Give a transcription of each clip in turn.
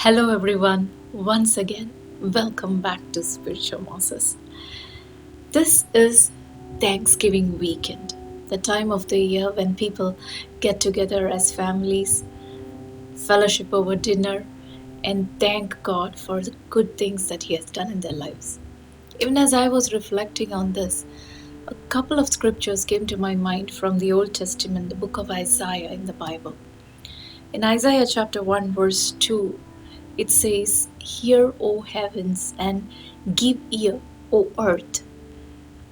Hello, everyone. Once again, welcome back to Spiritual Morsels. This is Thanksgiving weekend, the time of the year when people get together as families, fellowship over dinner, and thank God for the good things that He has done in their lives. Even as I was reflecting on this, a couple of scriptures came to my mind from the Old Testament, the book of Isaiah in the Bible. In Isaiah chapter 1, verse 2, it says, "Hear, O heavens, and give ear, O earth.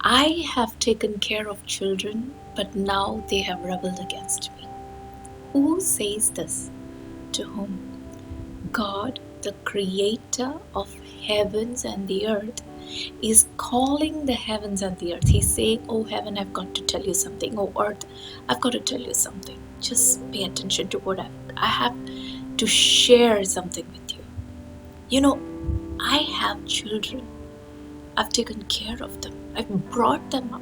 I have taken care of children, but now they have rebelled against me." Who says this? To whom? God, the creator of heavens and the earth, is calling the heavens and the earth. He's saying, "Oh heaven, I've got to tell you something. Oh earth, I've got to tell you something. Just pay attention to what I have to share something with you. You know, I have children. I've taken care of them. I've brought them up.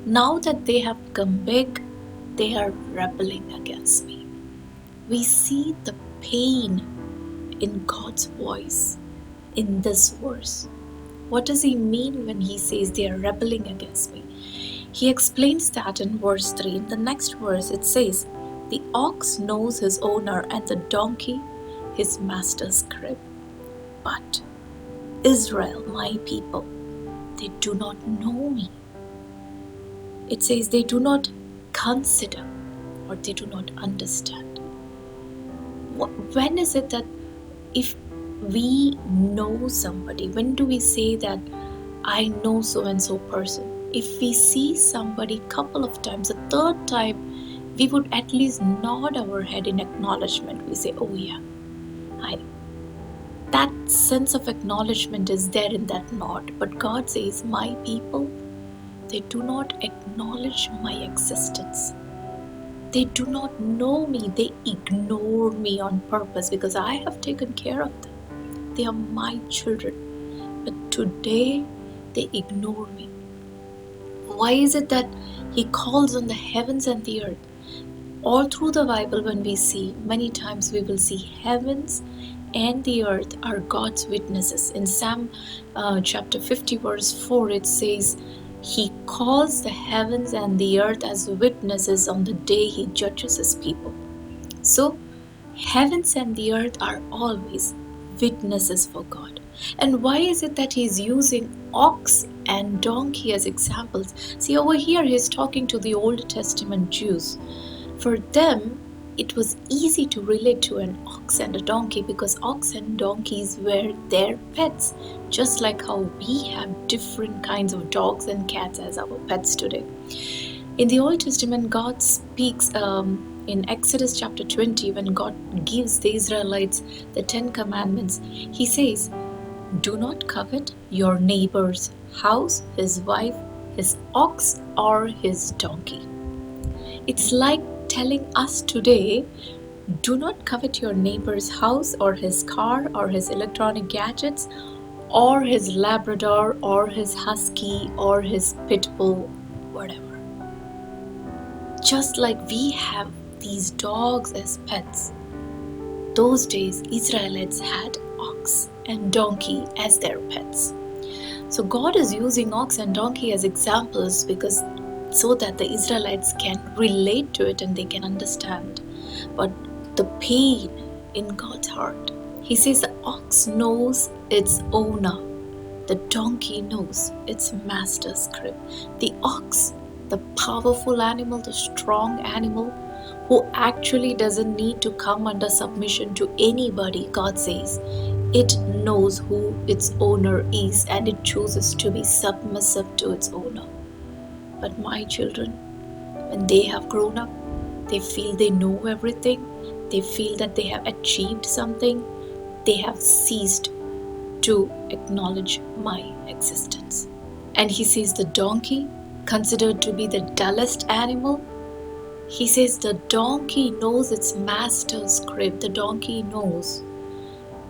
Now that they have come big, they are rebelling against me." We see the pain in God's voice in this verse. What does He mean when He says they are rebelling against me? He explains that in verse 3. In the next verse, it says, "The ox knows his owner, and the donkey his master's crib. But Israel, my people, they do not know me." It says they do not consider or they do not understand. When is it that if we know somebody, when do we say that I know so and so person? If we see somebody couple of times, a third time, we would at least nod our head in acknowledgement. We say, "Oh yeah, that sense of acknowledgement is there in that nod." But God says, "My people, they do not acknowledge my existence. They do not know me. They ignore me on purpose because I have taken care of them. They are my children. But today, they ignore me." Why is it that He calls on the heavens and the earth? All through the Bible, when we see, many times we will see heavens and the earth are God's witnesses. In Psalm chapter 50, verse 4, it says, "He calls the heavens and the earth as witnesses on the day He judges His people." So, heavens and the earth are always witnesses for God. And why is it that He's using ox and donkey as examples? See, over here He's talking to the Old Testament Jews. For them, it was easy to relate to an ox and a donkey because ox and donkeys were their pets, just like how we have different kinds of dogs and cats as our pets today. In the Old Testament, God speaks in Exodus chapter 20, when God gives the Israelites the 10 Commandments. He says, "Do not covet your neighbor's house, his wife, his ox, or his donkey." It's like telling us today, do not covet your neighbor's house or his car or his electronic gadgets or his Labrador or his husky or his pit bull, whatever. Just like we have these dogs as pets, those days Israelites had ox and donkey as their pets. So God is using ox and donkey as examples because so that the Israelites can relate to it and they can understand. But the pain in God's heart, He says the ox knows its owner, the donkey knows its master's crib. The ox, the powerful animal, the strong animal, who actually doesn't need to come under submission to anybody, God says, it knows who its owner is and it chooses to be submissive to its owner. But my children, when they have grown up, they feel they know everything, they feel that they have achieved something, they have ceased to acknowledge my existence. And He says the donkey, considered to be the dullest animal, He says the donkey knows its master's crib. The donkey knows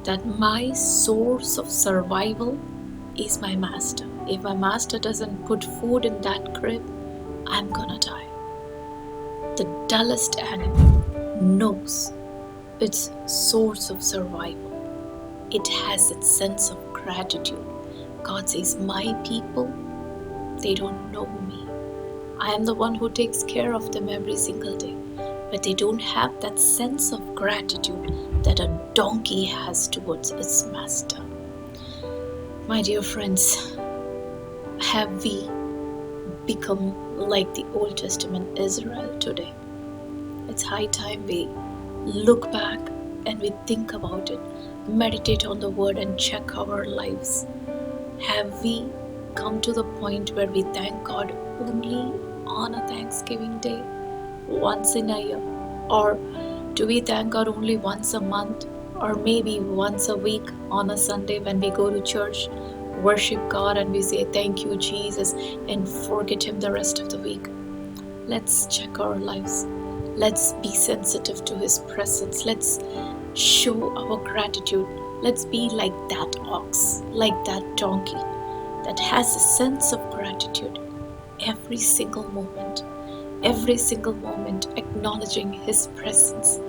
that my source of survival is my master. If my master doesn't put food in that crib, I'm gonna die. The dullest animal knows its source of survival. it has its sense of gratitude. God says, my people, they don't know me. I am the one who takes care of them every single day. But they don't have that sense of gratitude that a donkey has towards its master. My dear friends, have we become like the Old Testament Israel today? It's high time we look back and we think about it, meditate on the word and check our lives. Have we come to the point where we thank God only on a Thanksgiving day, once in a year? Or do we thank God only once a month, or maybe once a week on a Sunday when we go to church, worship God and we say thank you Jesus and forget Him the rest of the week? Let's check our lives. Let's be sensitive to His presence. Let's show our gratitude. Let's be like that ox, like that donkey that has a sense of gratitude every single moment, acknowledging His presence,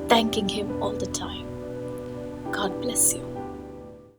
thanking Him all the time. God bless you.